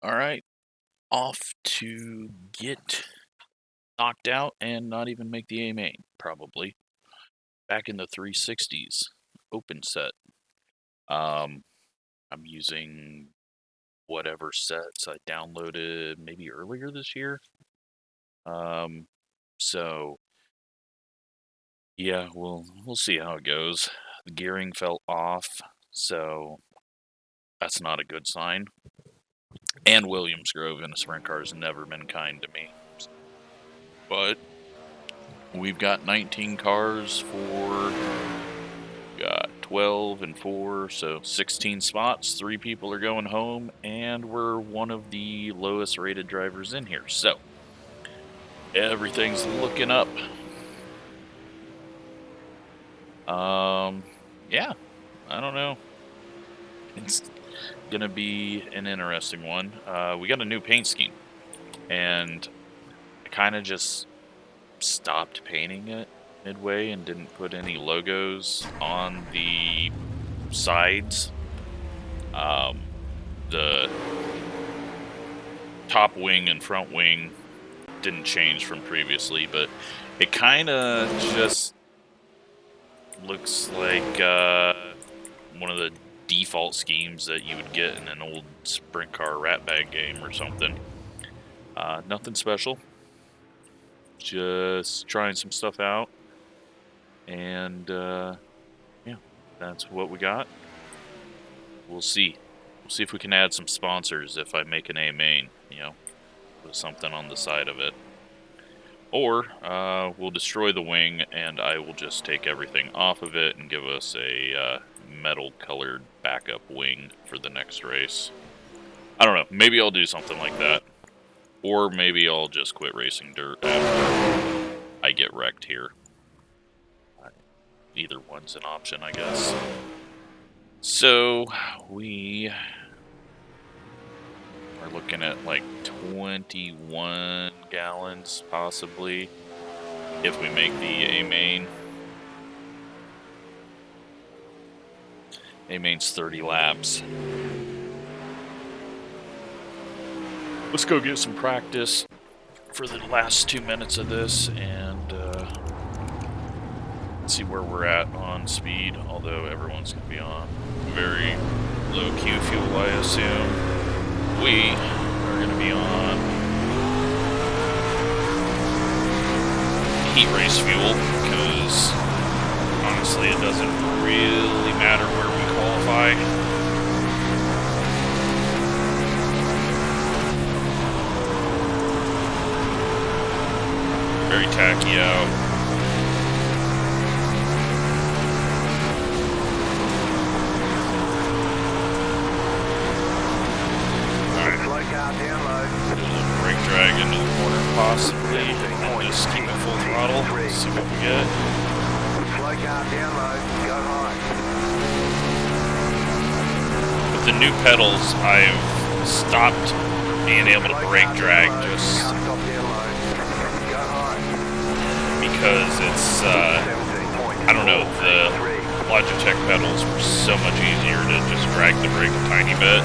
All right, off to get knocked out and not even make the A main, probably. Back in the 360s, open set. I'm using whatever sets I downloaded maybe earlier this year. So yeah, we'll see how it goes. The gearing fell off, so that's not a good sign. And Williams Grove in a sprint car has never been kind to me. But we've got 19 cars for 12 and 4, so 16 spots. 3 people are going home, and we're one of the lowest rated drivers in here. So everything's looking up. Yeah, I don't know. It's gonna be an interesting one. We got a new paint scheme, and I kind of just stopped painting it midway and didn't put any logos on the sides. The top wing and front wing didn't change from previously, but it kind of just looks like one of the default schemes that you would get in an old sprint car rat bag game or something. Nothing special. Just trying some stuff out. And yeah, that's what we got. We'll see. We'll see if we can add some sponsors if I make an A main, with something on the side of it. Or we'll destroy the wing and I will just take everything off of it and give us a metal colored backup wing for the next race. I don't know. Maybe I'll do something like that. Or maybe I'll just quit racing dirt after I get wrecked here. Either one's an option, I guess. So we are looking at like 21 gallons possibly if we make the A main. A main's 30 laps. Let's go get some practice for the last 2 minutes of this and see where we're at on speed, although everyone's going to be on very low Q fuel, I assume. We are going to be on heat race fuel, because honestly it doesn't really matter where we qualify. Very tacky out. Brake drag into the corner possibly, and just keep it full throttle, see what we get. With the new pedals, I've stopped being able to brake drag just because it's, I don't know, the Logitech pedals were so much easier to just drag the brake a tiny bit.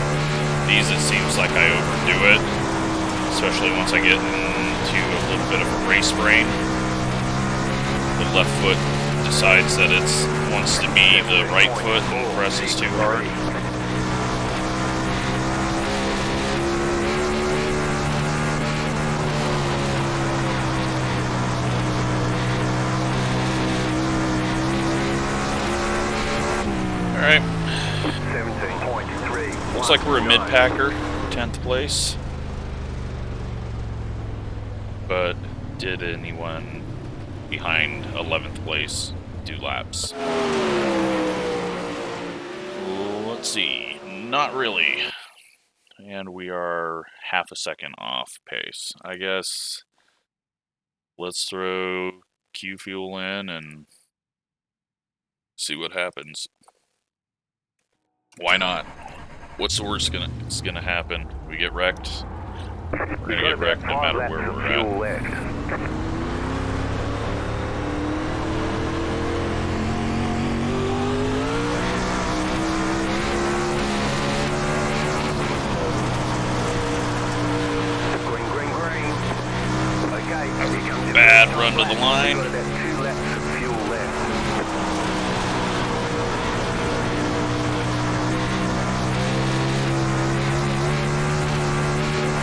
These, it seems like I overdo it, especially once I get into a little bit of a race brain. The left foot decides that it wants to be the right foot and presses too hard. Alright. Looks like we're a mid-packer, 10th place. But did anyone behind 11th place do laps? Let's see. Not really. And we are half a second off pace. I guess let's throw Q fuel in and see what happens. Why not? What's the worst that's gonna happen? We get wrecked. We're gonna get wrecked no matter where we're at. to the line. I'm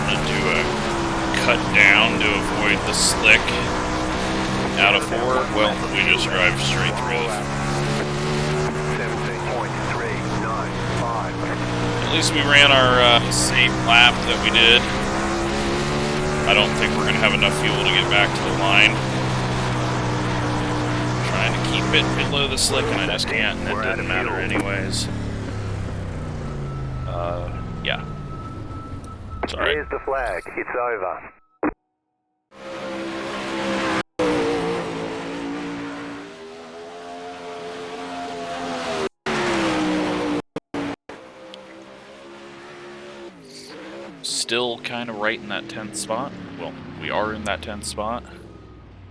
gonna do a cut down to avoid the slick out of 4. Well, we just drive straight through. At least we ran our same lap that we did. I don't think we're going to have enough fuel to get back to the line. I'm trying to keep it below the slick, and I just can't, and it doesn't matter anyways. Yeah. It's alright. Here's the flag. It's over. Still kind of right in that 10th spot. Well, we are in that 10th spot,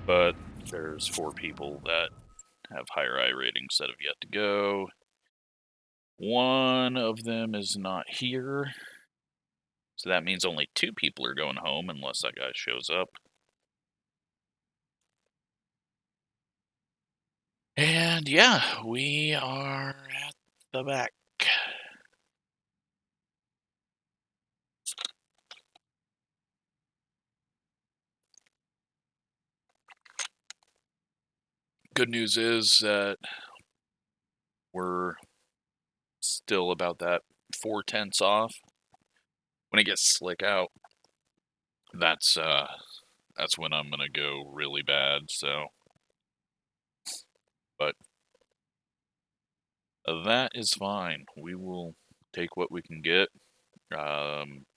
but there's 4 people that have higher I ratings that have yet to go. One of them is not here, so that means only 2 people are going home unless that guy shows up. And yeah, we are at the back. Good news is that we're still about that 4/10 off. When it gets slick out, that's when I'm gonna go really bad. So, but that is fine. We will take what we can get.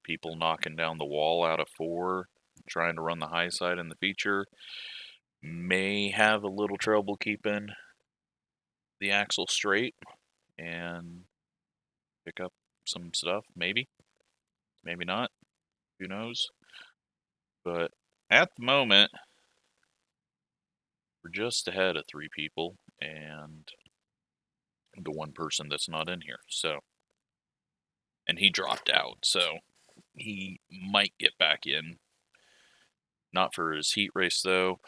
People knocking down the wall out of 4, trying to run the high side in the feature, may have a little trouble keeping the axle straight and pick up some stuff. Maybe not. Who knows? But at the moment, we're just ahead of 3 people and the 1 person that's not in here. So, and he dropped out, so he might get back in. Not for his heat race though.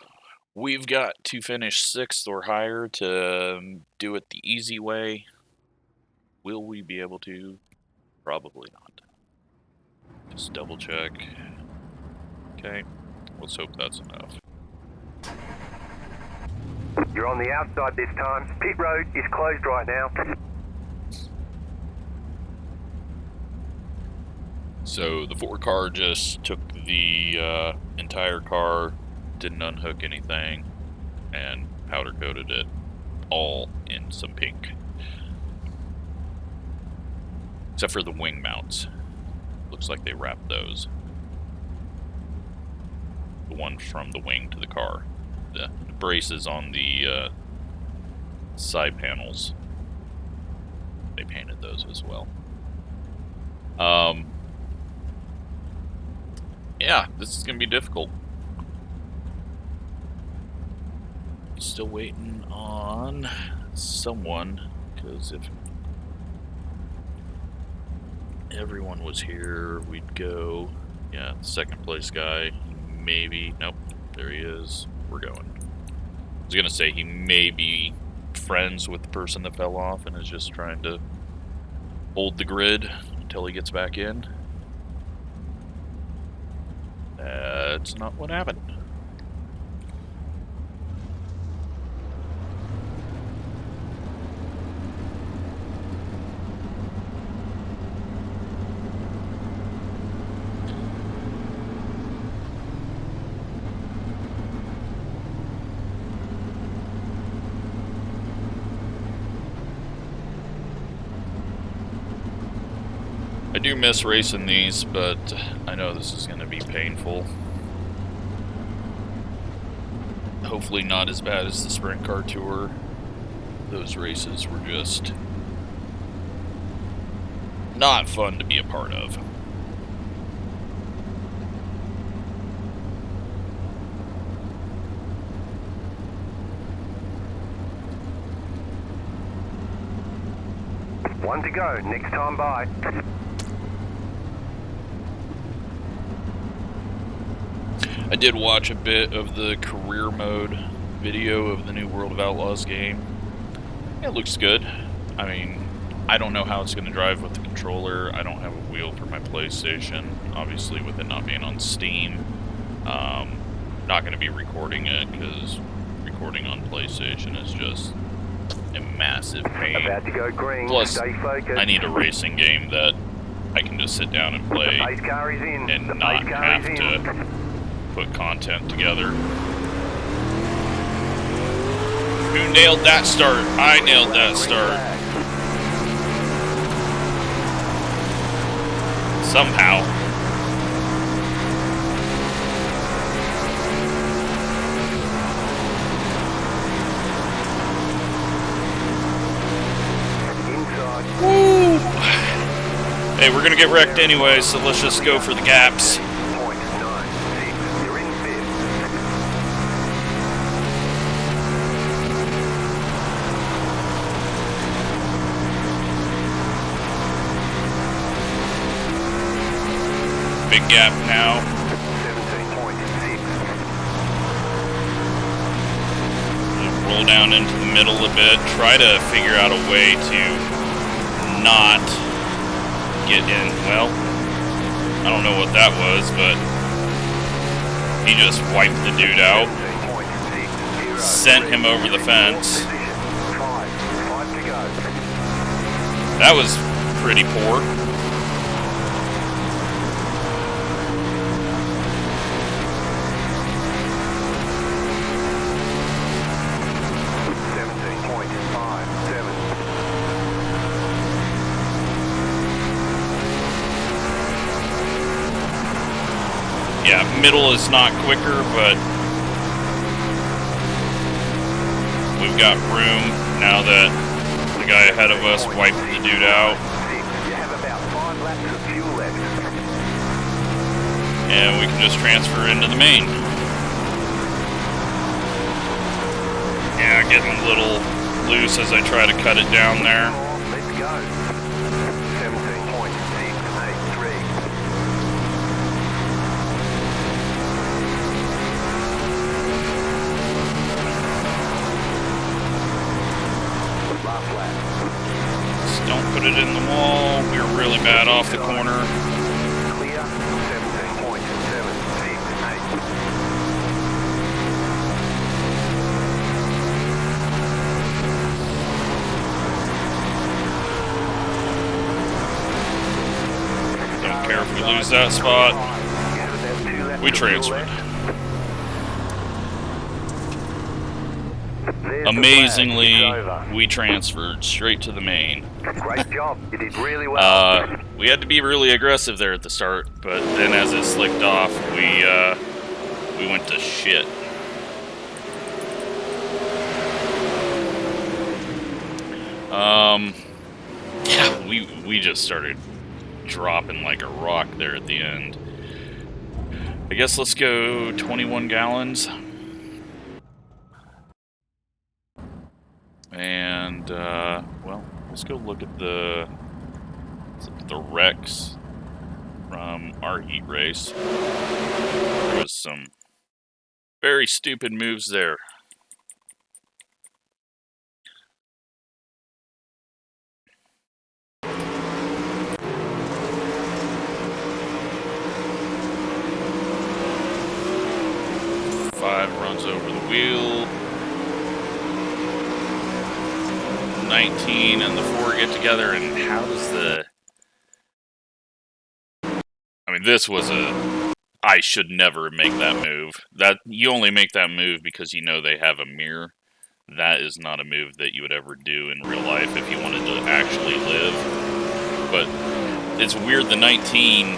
We've got to finish 6th or higher to do it the easy way. Will we be able to? Probably not. Just double check. Okay, let's hope that's enough. You're on the outside this time. Pit road is closed right now. So the 4 car just took the entire car, didn't unhook anything, and powder coated it all in some pink. Except for the wing mounts. Looks like they wrapped those. The one from the wing to the car. The braces on the side panels, they painted those as well. Yeah, this is gonna be difficult. Still waiting on someone, because if everyone was here, we'd go. Yeah, 2nd place guy, maybe. Nope, there he is. We're going. I was gonna say he may be friends with the person that fell off and is just trying to hold the grid until he gets back in. That's not what happened. I do miss racing these, but I know this is going to be painful. Hopefully not as bad as the Sprint Car Tour. Those races were just not fun to be a part of. One to go, next time by. I did watch a bit of the career mode video of the new World of Outlaws game. It looks good. I mean, I don't know how it's going to drive with the controller. I don't have a wheel for my PlayStation, obviously with it not being on Steam. Not going to be recording it because recording on PlayStation is just a massive pain. About to go green. Plus, Stay focused. I need a racing game that I can just sit down and play Pace car is in. and The not pace car have is to in. put content together. Who nailed that start? I nailed that start. Somehow. Inside. Woo! Hey, we're gonna get wrecked anyway, so let's just go for the gaps. 0.96. You're in fifth. Big gap now. 17.6. Roll down into the middle a bit. Try to figure out a way to not get in. Well, I don't know what that was, but he just wiped the dude out. 17.60. Sent him over the fence. Five to go. That was pretty poor. Yeah, middle is not quicker, but we've got room now that the guy ahead of us wiped the dude out. You have about 5 laps of fuel left. And we can just transfer into the main. Yeah, getting a little loose as I try to cut it down there. Let's go. 17.683. Last lap. Just don't put it in the wall. We were really bad off the corner. Clear. 17.768. Don't care if we lose that spot. We transferred. Amazingly, we transferred straight to the main. Great job. You did really well. We had to be really aggressive there at the start, but then as it slicked off, we went to shit. Yeah, we just started dropping like a rock there at the end. I guess let's go 21 gallons. And, well, let's go look at the wrecks from our heat race. There was some very stupid moves there. Five runs over the wheel. 19 and the 4 get together, and how does the... I mean, this was a... I should never make that move. That you only make that move because you know they have a mirror. That is not a move that you would ever do in real life if you wanted to actually live. But it's weird the 19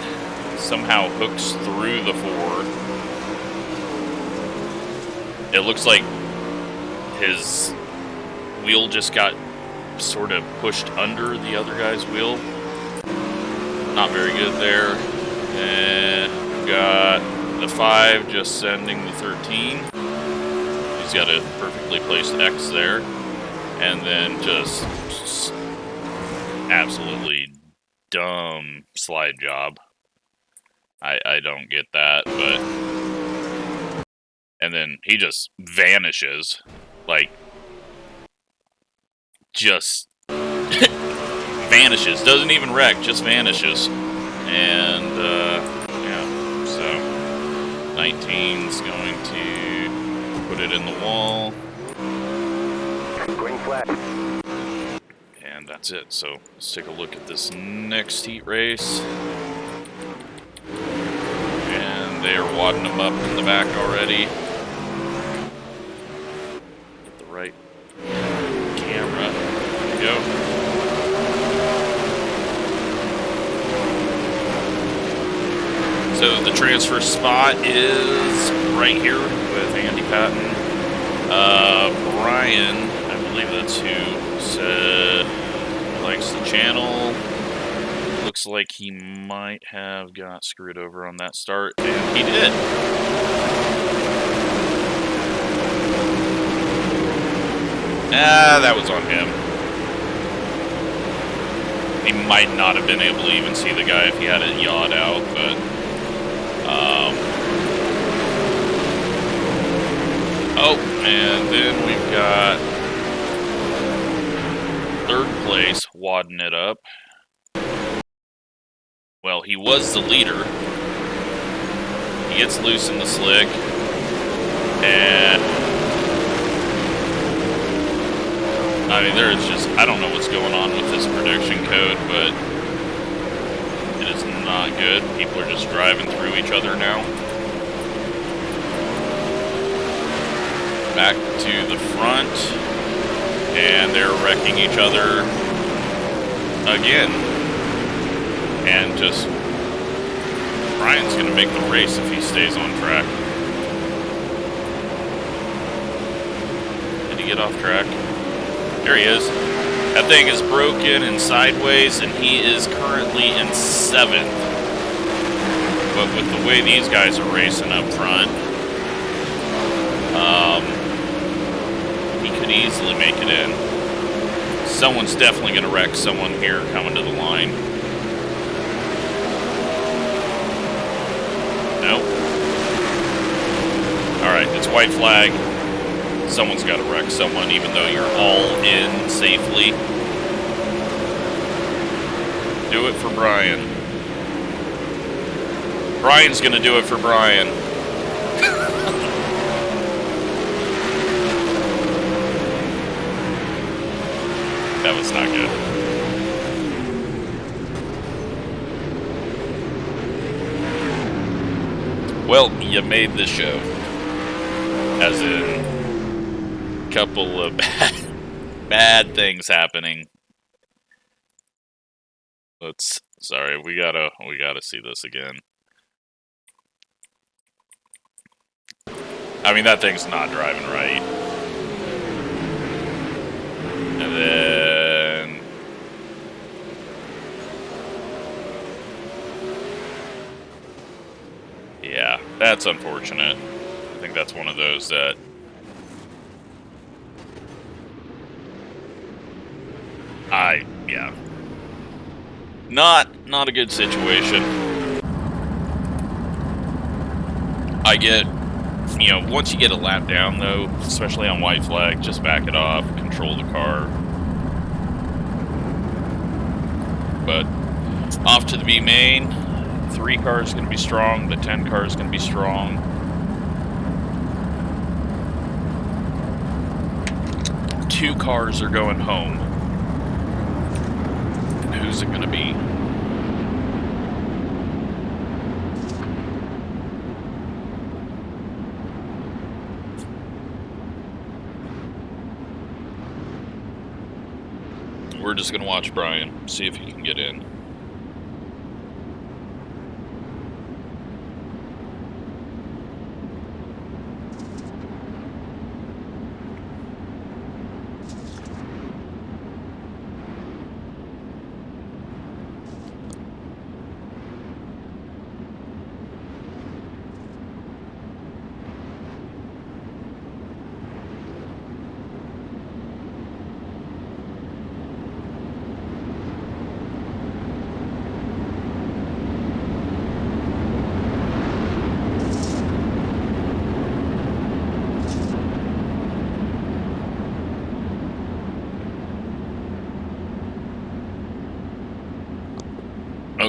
somehow hooks through the 4. It looks like his wheel just got sort of pushed under the other guy's wheel. Not very good there. And we've got the 5 just sending the 13. He's got a perfectly placed X there. And then just absolutely dumb slide job. I don't get that, but and then he just vanishes. Like, just vanishes. Doesn't even wreck, just vanishes. And, yeah, so 19's going to put it in the wall. Green flag. And that's it. So let's take a look at this next heat race. And they are wadding them up in the back already. Get the right camera. There we go. So the transfer spot is right here with Andy Patton. Brian, I believe that's who said likes the channel. Looks like he might have got screwed over on that start, and he did. That was on him. He might not have been able to even see the guy if he had it yawed out, but oh, and then we've got third place wadding it up. Well, he was the leader. He gets loose in the slick. And I mean, there's just, I don't know what's going on with this prediction code, but it is not good. People are just driving through each other now. Back to the front. And they're wrecking each other again. And just, Brian's going to make the race if he stays on track. Did he get off track? There he is. That thing is broken and sideways, and he is currently in 7th. But with the way these guys are racing up front, he could easily make it in. Someone's definitely going to wreck someone here coming to the line. Nope. Alright, it's white flag. Someone's got to wreck someone, even though you're all in safely. Do it for Brian. Brian's going to do it for Brian. That was not good. Well, you made the show. As in, a couple of bad things happening. Sorry, we gotta see this again. I mean, that thing's not driving right. And then yeah, that's unfortunate. I think that's one of those that yeah. Not a good situation. I get, you know, once you get a lap down though, especially on white flag, just back it off, control the car. But off to the B main, 3 car is going to be strong, the 10 car is going to be strong. Two cars are going home. Who's it going to be? We're just going to watch Brian, see if he can get in.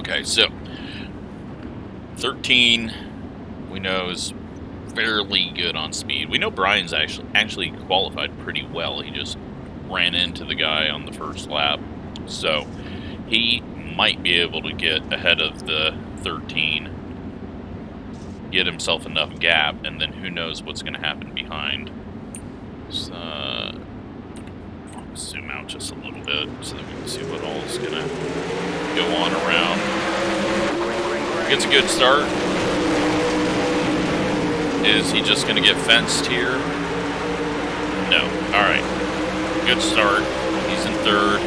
Okay, so 13 we know is fairly good on speed. We know Brian's actually qualified pretty well. He just ran into the guy on the first lap. So he might be able to get ahead of the 13, get himself enough gap, and then who knows what's going to happen behind. So, I'll zoom out just a little bit so that we can see what all is going to go on around. Gets a good start. Is he just going to get fenced here? No. Alright. Good start. He's in third.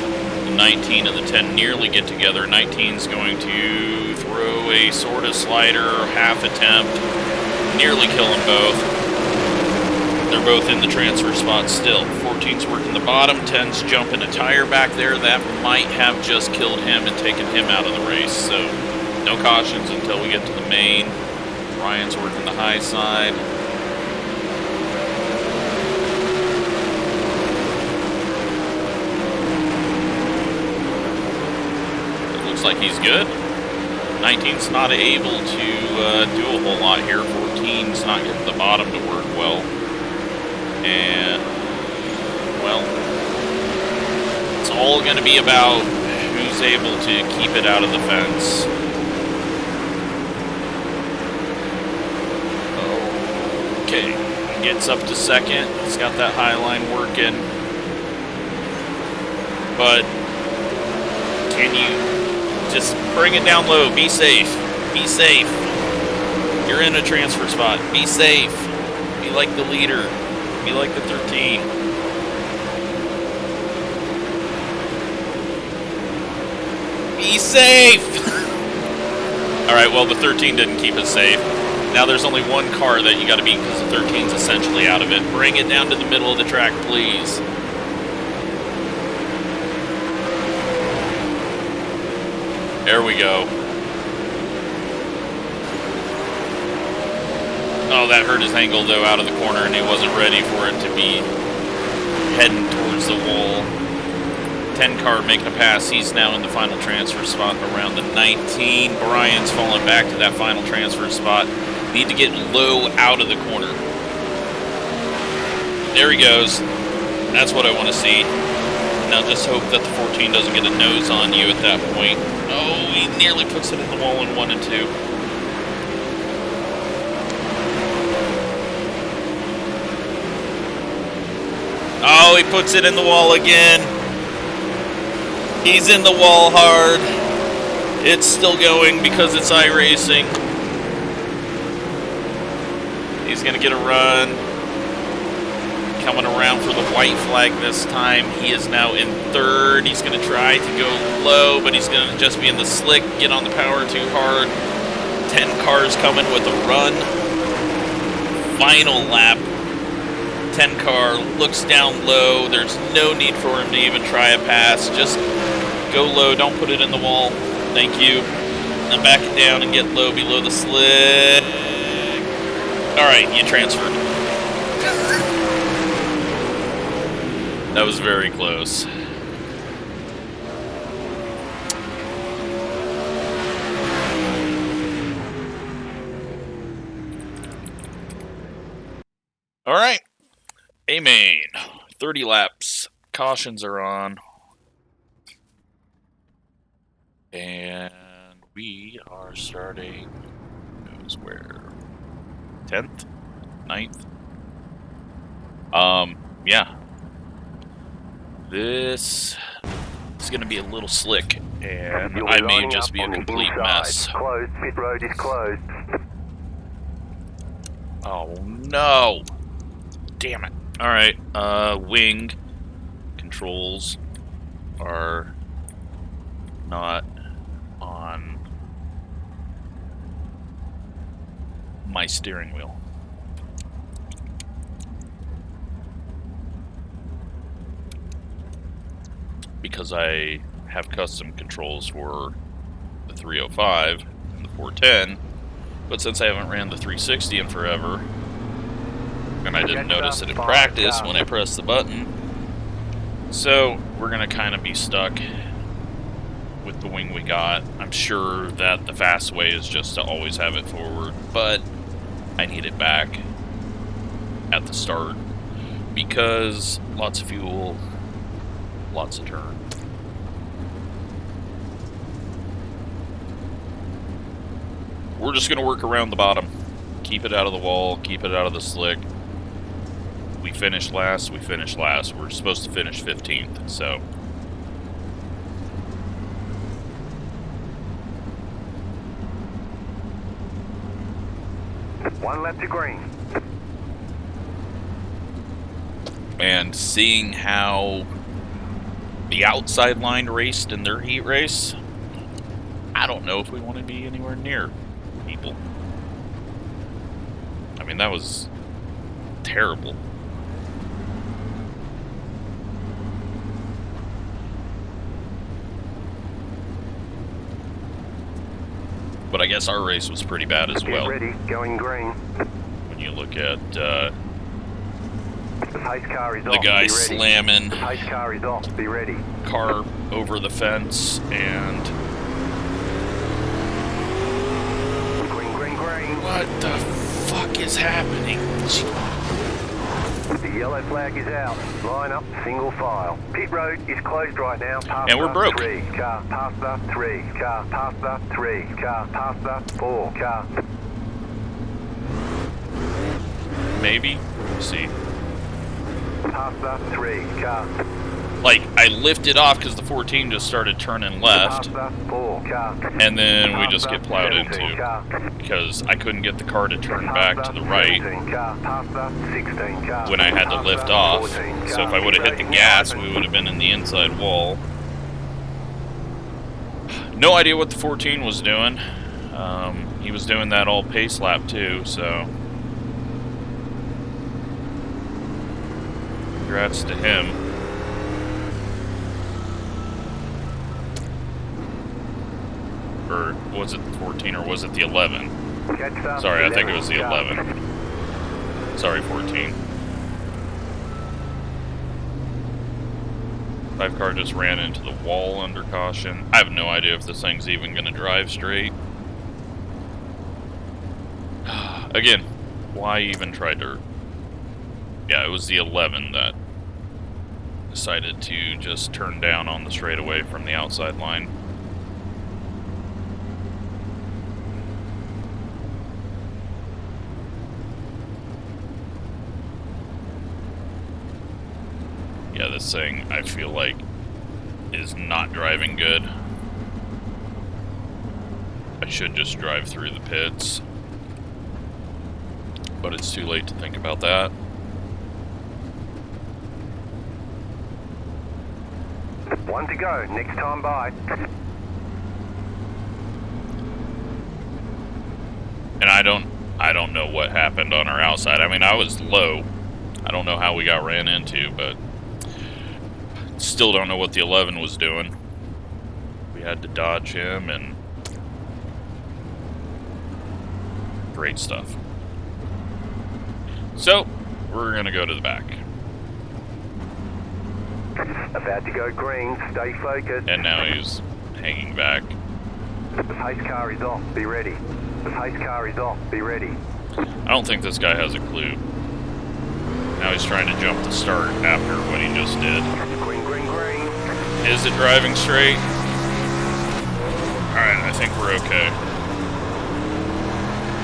The 19 and the 10 nearly get together. 19's going to throw a sort of slider, half attempt. Nearly kill them both. They're both in the transfer spot still. 14's working the bottom. 10's jumping a tire back there. That might have just killed him and taken him out of the race. So no cautions until we get to the main. Ryan's working the high side. It looks like he's good. 19's not able to do a whole lot here. 14's not getting the bottom to work well. And, well, it's all going to be about who's able to keep it out of the fence. Okay, gets up to second. He's got that high line working. But can you just bring it down low? Be safe. Be safe. You're in a transfer spot. Be safe. Be like the leader. Be like the 13. Be safe! Alright, well, the 13 didn't keep it safe. Now there's only one car that you gotta beat because the 13's essentially out of it. Bring it down to the middle of the track, please. There we go. Oh, that hurt his angle, though, out of the corner, and he wasn't ready for it to be heading towards the wall. 10 car making a pass. He's now in the final transfer spot around the 19. Brian's falling back to that final transfer spot. Need to get low out of the corner. There he goes. That's what I want to see. Now just hope that the 14 doesn't get a nose on you at that point. Oh, he nearly puts it in the wall in 1 and 2. Oh, he puts it in the wall again. He's in the wall hard. It's still going because it's iRacing. He's going to get a run. Coming around for the white flag this time. He is now in third. He's going to try to go low, but he's going to just be in the slick, get on the power too hard. 10 cars coming with a run. Final lap. 10 car looks down low. There's no need for him to even try a pass. Just go low. Don't put it in the wall. Thank you. And back it down and get low below the slick. Alright, you transferred. That was very close. Alright. A-main. 30 laps. Cautions are on. And we are starting, who knows where? 10th? 9th? Yeah. This is going to be a little slick, and I may just be a complete mess. Closed. Pit road is closed. Oh, no! Damn it. Alright, wing controls are not on my steering wheel. Because I have custom controls for the 305 and the 410, but since I haven't ran the 360 in forever, and I didn't notice it in practice when I pressed the button, so we're going to kind of be stuck with the wing we got. I'm sure that the fast way is just to always have it forward, but I need it back at the start because lots of fuel, lots of turn. We're just going to work around the bottom. Keep it out of the wall, keep it out of the slick. We finished last, we finished last. We're supposed to finish 15th, so. One lap to green. And seeing how the outside line raced in their heat race, I don't know if we want to be anywhere near people. I mean, that was terrible. But I guess our race was pretty bad as well. Get ready, going green. When you look at the pace car is the off. guy Be ready. slamming The pace car is off. Be ready. car over the fence and Green, green, green. what the fuck is happening? The yellow flag is out. Line up, single file. Pit road is closed right now. Past And we're the broke. 3 car, past the 3 car, past the 3 car, past the 4 car. Maybe. Let's see. Past the 3 car. Like, I lifted off because the 14 just started turning left, Past the 4 car. and then we Past just the get plowed 17 into car. because I couldn't get the car to turn Past back the to the right 17 car, past the 16 car. when I had to Past lift the off. 14 So car. if I would have hit the Pit road is gas, now we open. would have been in the inside wall. No idea what the 14 was doing. He was doing that all pace lap too, so congrats to him. Or was it the 14 or was it the 11? Catch the Sorry, I think it was the 11 car. 11. Sorry, 14. 5 car just ran into the wall under caution. I have no idea if this thing's even going to drive straight. Again, why even try to... Yeah, it was the 11 that decided to just turn down on the straightaway from the outside line. Yeah, this thing, I feel like, is not driving good. I should just drive through the pits. But it's too late to think about that. One to go, next time by. And I don't know what happened on our outside. I mean, I was low. I don't know how we got ran into, but still don't know what the 11 was doing. We had to dodge him and great stuff. So, we're gonna go to the back. About to go green, stay focused. And now he's hanging back. The pace car is off, be ready. The pace car is off, be ready. I don't think this guy has a clue. Now he's trying to jump the start after what he just did. Green, green, green. Is it driving straight? Alright, I think we're okay.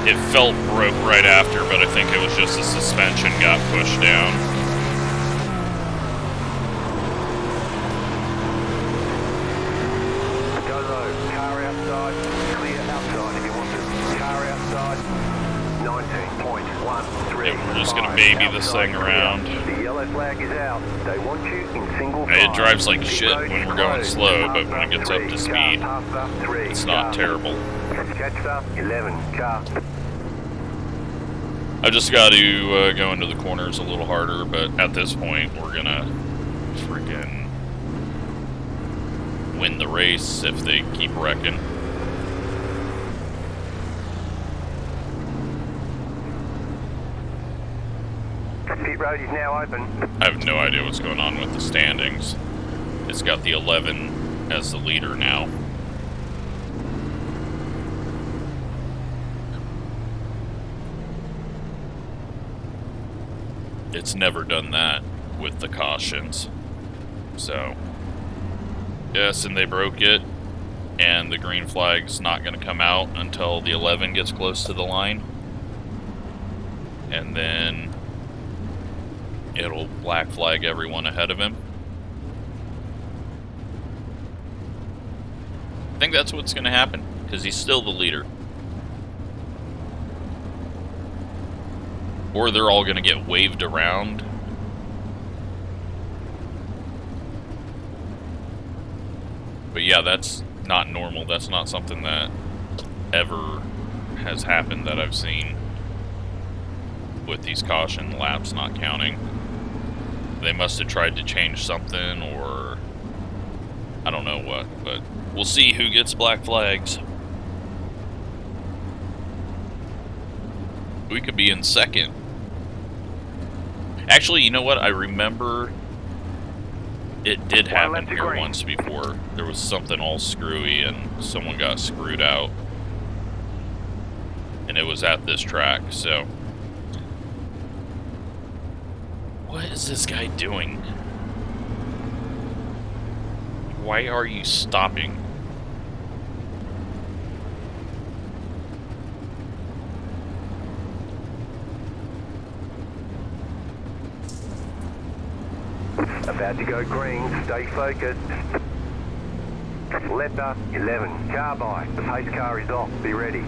It felt broke right after, but I think it was just the suspension got pushed down. Go low, car outside, clear outside if you want to. Car outside, 19.13. And we're just gonna baby this thing around. The yellow flag is out. They want you in single And it file. drives like Pit shit road when is we're going closed. slow, Past but when it the gets up 3 to car, speed, past the 3 it's not car. terrible. Catch the 11 car. I just got to go into the corners a little harder, but at this point, we're gonna freaking win the race if they keep wrecking. Pit road is now open. I have no idea what's going on with the standings. It's got the 11 as the leader now. it's never done that with the cautions. So, yes, and they broke it, and the green flag's not going to come out until the 11 gets close to the line. And then it'll black flag everyone ahead of him. I think that's what's going to happen, because he's still the leader. Or they're all going to get waved around. But yeah, that's not normal. That's not something that ever has happened that I've seen with these caution laps not counting. They must have tried to change something, or I don't know what, but we'll see who gets black flags. We could be in second. Actually, you know what? I remember it did happen here once before. There was something all screwy and someone got screwed out. And it was at this track, so. What is this guy doing? Why are you stopping? About to go green, stay focused. Leopard 11, car by. The pace car is off, be ready.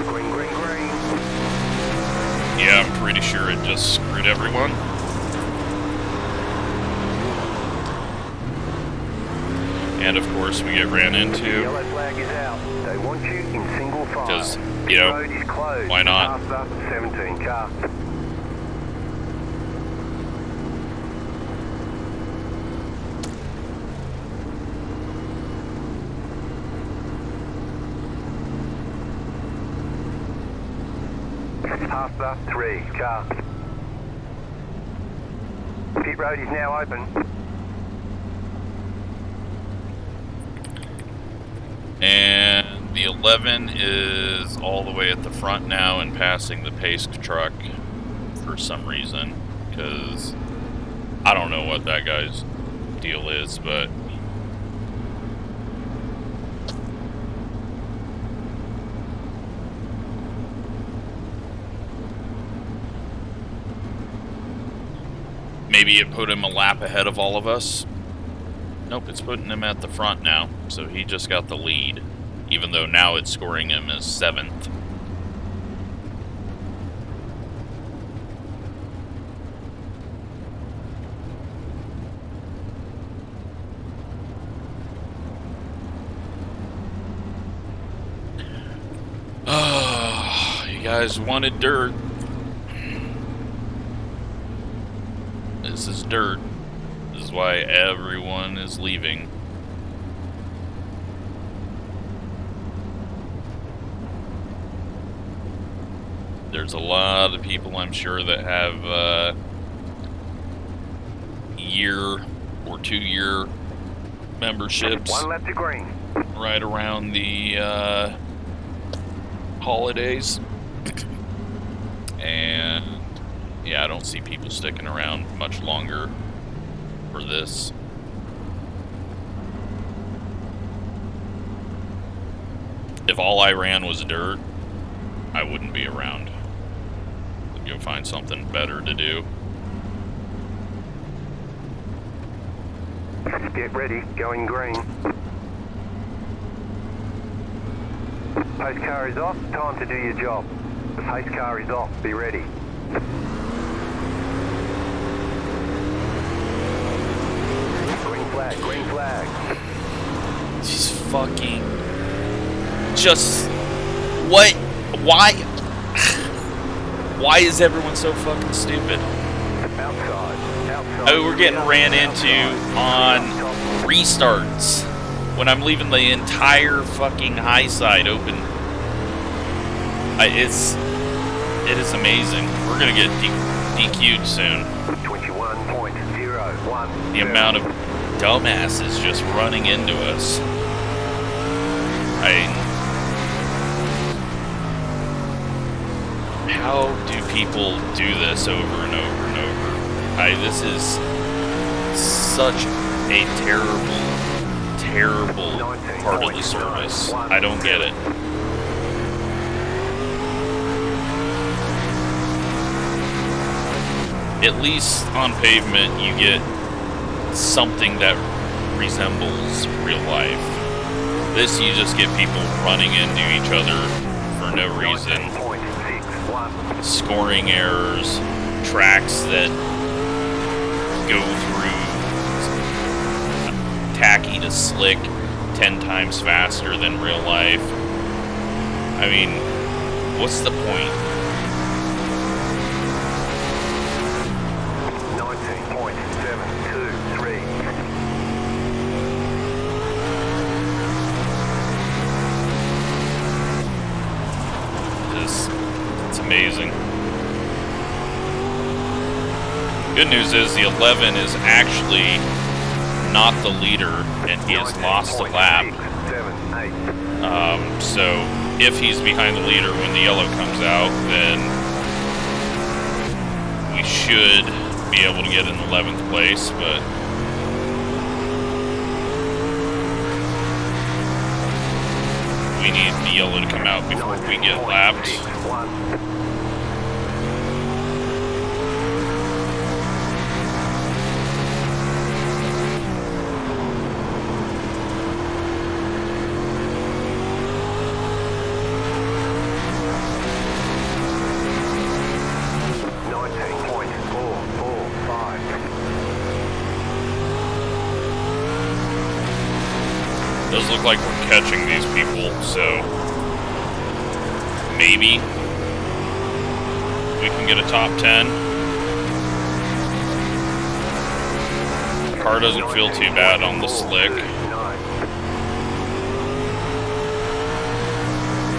Green, green, green. Yeah, I'm pretty sure it just screwed everyone. And of course we get ran into. Yellow flag is out. They want you in single file. Because, you know, road is closed. why not? After 17 car. After 3 car. Pit road is now open. And the 11 is all the way at the front now and passing the pace truck for some reason, because I don't know what that guy's deal is, but maybe it put him a lap ahead of all of us. Nope, it's putting him at the front now, so he just got the lead, even though now it's scoring him as 7th. Oh, you guys wanted dirt. This is dirt. This is why everyone is leaving. There's a lot of people, I'm sure, that have year or 2-year memberships. 1 lap to green. Right around the holidays. And yeah, I don't see people sticking around much longer for this. If all I ran was dirt, I wouldn't be around. I'd go find something better to do. Get ready, going green. Pace car is off, time to do your job. The pace car is off, be ready. Green flag, green flag. She's fucking... Just... What? Why? Why is everyone so fucking stupid? Outside. I mean, we're getting ran into on restarts when I'm leaving the entire fucking high side open. It is amazing. We're gonna get DQ'd soon. 21.01. The amount of dumbasses just running into us. How do people do this over and over and over? This is such a terrible, terrible part of the service. I don't get it. At least on pavement, you get something that resembles real life. This, you just get people running into each other for no reason. Scoring errors, tracks that go through tacky to slick 10 times faster than real life. I mean, what's the point? 19.723. It's amazing. Good news is the 11 is actually not the leader, and he has lost a lap. So if he's behind the leader when the yellow comes out, then we should be able to get in 11th place, but we need the yellow to come out before we get lapped. Does look like we're catching these people, so maybe we can get a top 10. Car doesn't feel too bad on the slick.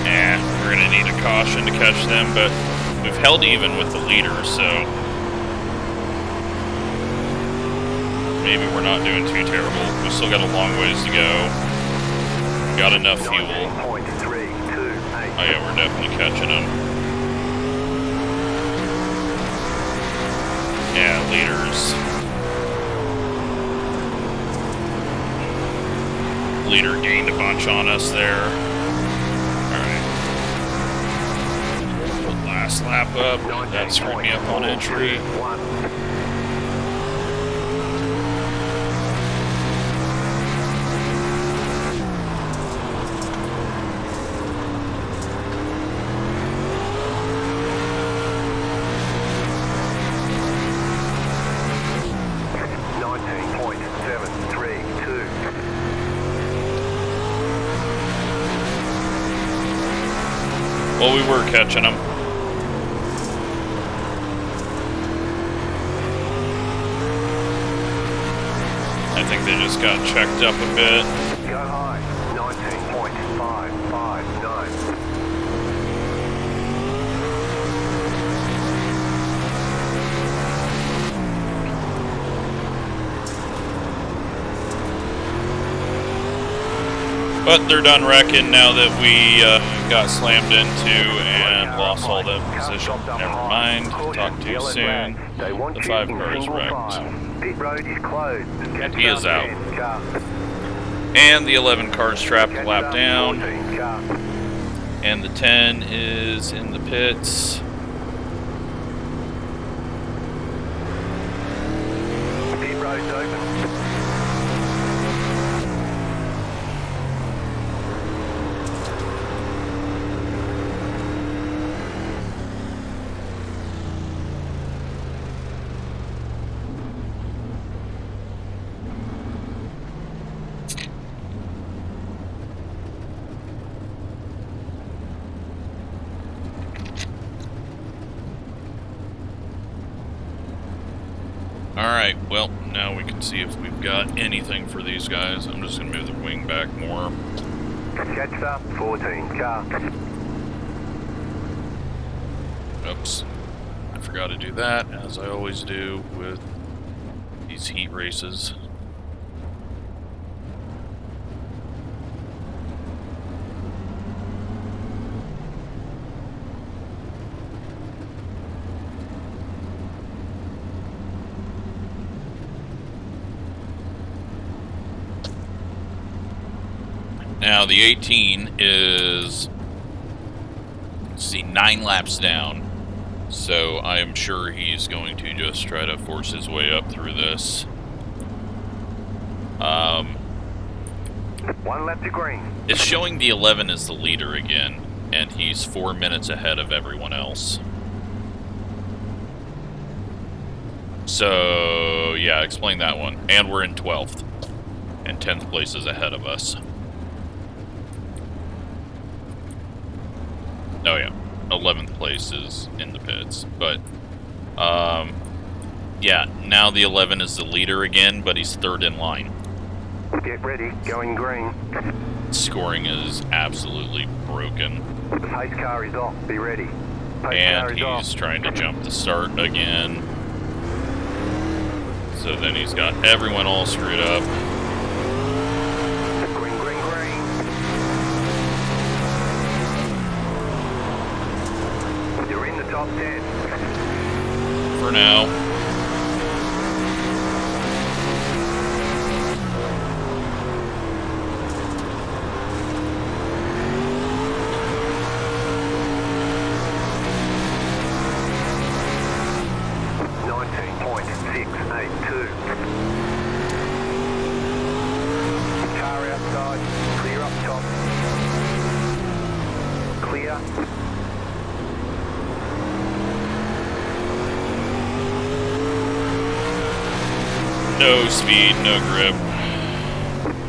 And we're gonna need a caution to catch them, but we've held even with the leader, so maybe we're not doing too terrible. We still got a long ways to go. Got enough fuel. Oh yeah, we're definitely catching them. Yeah, leader gained a bunch on us there. Alright. Put last lap up. That screwed me up on entry. Well, we were catching them. I think they just got checked up a bit. Go high, 19.559. But they're done wrecking now that we got slammed into and lost all that position. Never mind. Talk to you soon. The 5 car is wrecked. Pit road is closed. He is out. And the 11 car is trapped a lap down. And the 10 is in the pits. Pit road's open. Alright, well, now we can see if we've got anything for these guys. I'm just going to move the wing back more. Catch up, 14 car. Oops. I forgot to do that, as I always do with these heat races. Now the 18 is, let's see, 9 laps down. So I am sure he's going to just try to force his way up through this. 1 lap to green. It's showing the 11 as the leader again, and he's 4 minutes ahead of everyone else. So, yeah, explain that one. And we're in 12th, and 10th place is ahead of us. Oh, yeah. 11th place is in the pits, but, yeah, now the 11 is the leader again, but he's 3rd in line. Get ready, going green. Scoring is absolutely broken. The pace car is off, be ready. Pace And car is he's off. trying to jump the start again. So then he's got everyone all screwed up. Green, green, green. You're in the top 10. For now. Car outside, clear up top. Clear. No speed, no grip.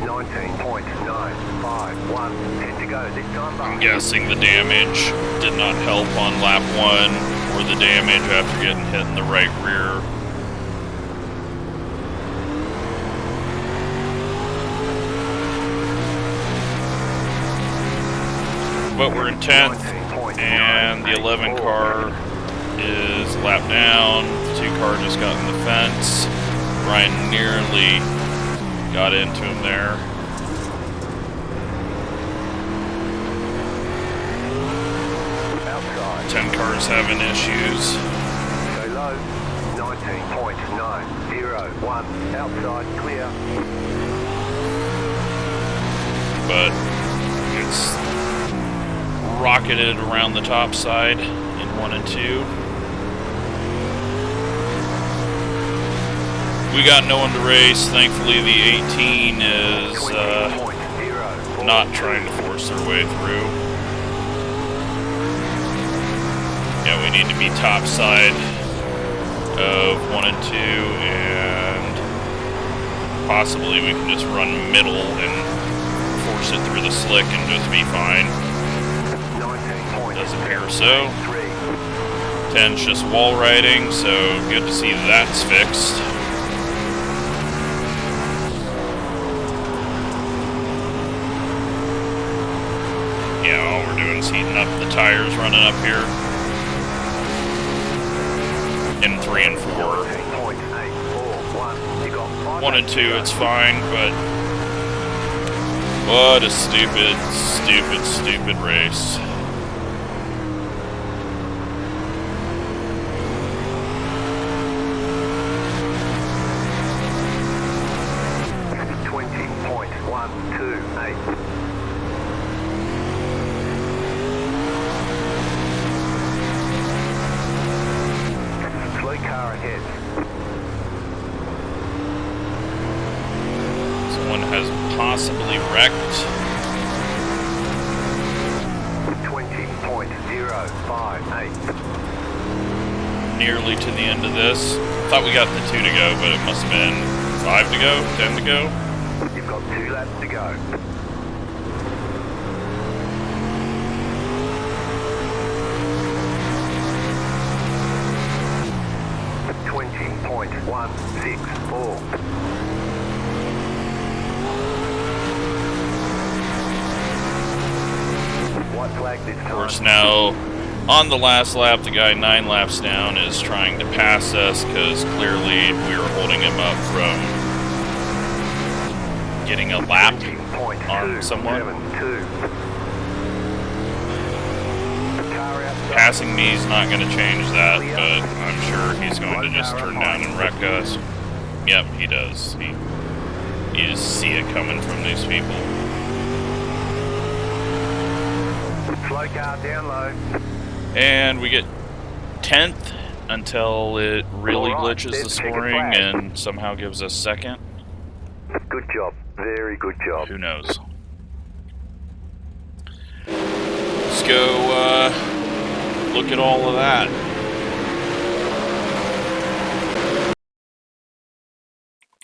19.951. 10 to go, this time I'm back. guessing the damage did not help on lap 1, or the damage after getting hit in the right rear. But we're in 10th, and the 11 car is lap down. The 2 car just got in the fence. Ryan nearly got into him there. Outside. 10 cars having issues. Go low. 19.901. Outside, clear. But it's rocketed around the top side in 1 and 2. We got no one to race. Thankfully, the 18 is not trying to force their way through. Yeah, we need to be top side of 1 and 2, and possibly we can just run middle and force it through the slick and just be fine. Does appear so. 10's just wall riding, so good to see that's fixed. Yeah, all we're doing is heating up the tires running up here. In 3 and 4. 1 and 2, it's fine, but what a stupid, stupid, stupid race. Possibly wrecked. 20.058. Nearly to the end of this. Thought we got the 2 to go, but it must have been 5 to go, 10 to go. You've got 2 laps to go. .164. White flag this time. Of course, now on the last lap, the guy 9 laps down is trying to pass us because clearly we were holding him up from getting a lap on someone. Passing me is not going to change that, but I'm sure he's going to just turn down and wreck us. Yep, he does. You just see it coming from these people. Slow car down low. And we get 10th until it really Alright, glitches there's the the checkered scoring flag. and somehow gives us 2nd. Good job. Very good job. Who knows? Let's go look at all of that.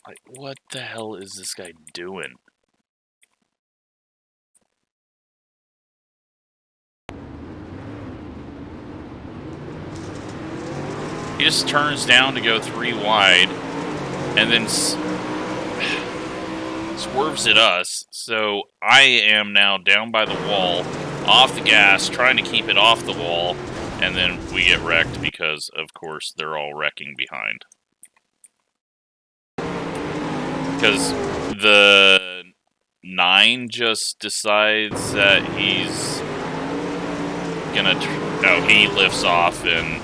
Like, what the hell is this guy doing? He just turns down to go 3 wide, and then swerves at us. So I am now down by the wall, off the gas, trying to keep it off the wall, and then we get wrecked because, of course, they're all wrecking behind. Because the 9 just decides that he's gonna... No, he lifts off and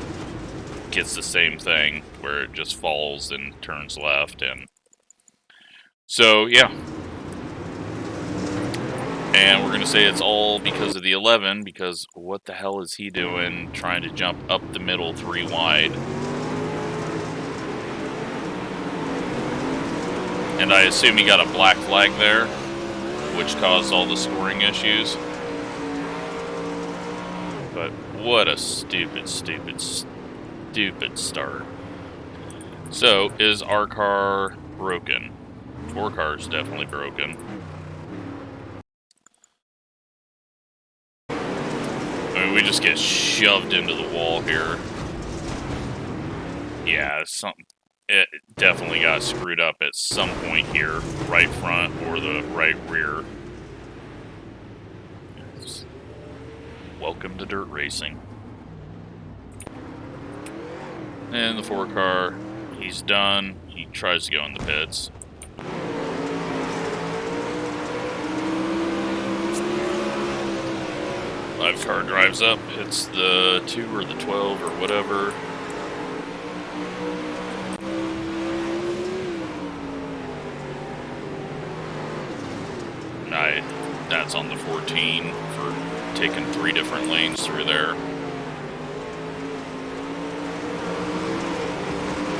gets the same thing, where it just falls and turns left, and... So, yeah. And we're gonna say it's all because of the 11, because what the hell is he doing trying to jump up the middle 3 wide? And I assume he got a black flag there, which caused all the scoring issues. But what a stupid, stupid, stupid start. So, is our car broken? 4 cars definitely broken. I mean, we just get shoved into the wall here. Yeah, it definitely got screwed up at some point here, right front or the right rear. Welcome to dirt racing. And the 4 car, he's done. He tries to go in the pits. 5 car drives up, hits the 2 or the 12 or whatever. That's on the 14 for taking 3 different lanes through there.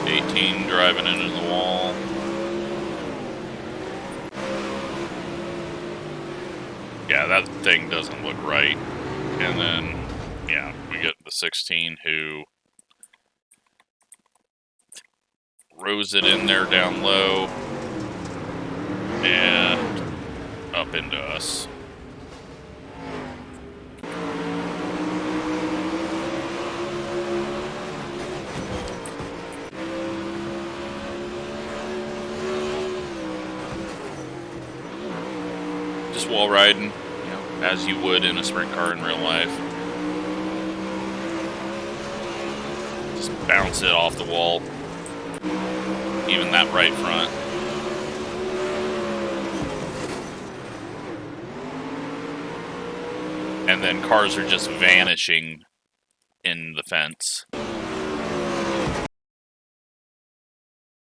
18 driving into the wall. Yeah, that thing doesn't look right. And then, yeah, we get the 16 who rows it in there down low and up into us. Just wall riding, you know, as you would in a sprint car in real life. Just bounce it off the wall. Even that right front. And then cars are just vanishing in the fence.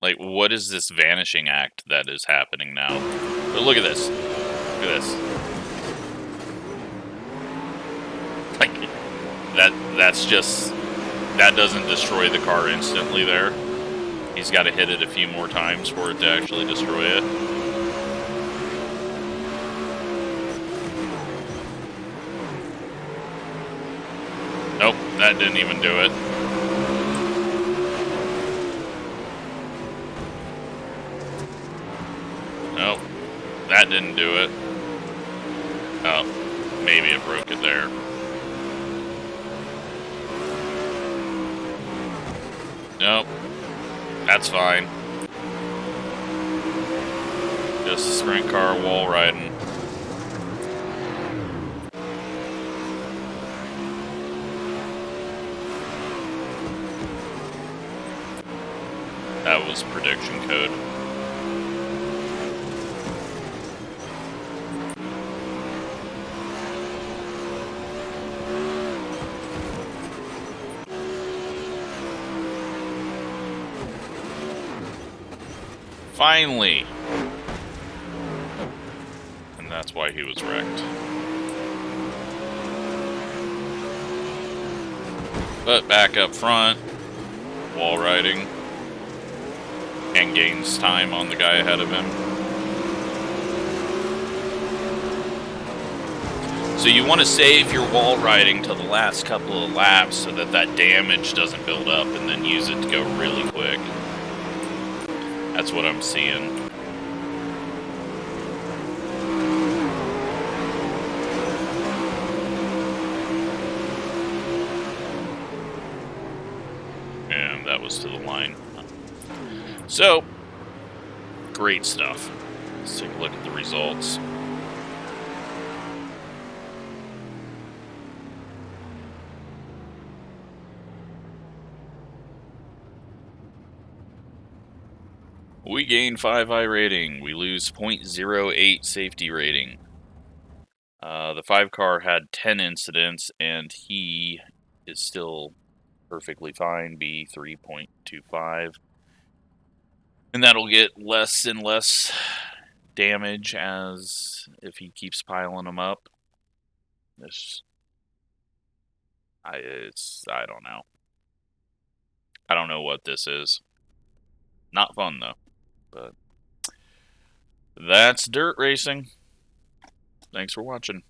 Like, what is this vanishing act that is happening now? But look at this. Look at this. Like, that's just... That doesn't destroy the car instantly there. He's got to hit it a few more times for it to actually destroy it. Nope, that didn't even do it. Nope, that didn't do it. Oh, maybe it broke it there. Nope, that's fine. Just a sprint car wall riding. That was prediction code. Finally! And that's why he was wrecked. But back up front, wall riding, and gains time on the guy ahead of him. So you want to save your wall riding till the last couple of laps so that that damage doesn't build up, and then use it to go really quick. That's what I'm seeing. And that was to the line. So, great stuff. Let's take a look at the results. We gain 5 iRating. We lose 0.08 safety rating. The 5 car had 10 incidents, and he is still perfectly fine, B 3.25. And that'll get less and less damage as if he keeps piling them up. I don't know. I don't know what this is. Not fun though. But that's dirt racing. Thanks for watching.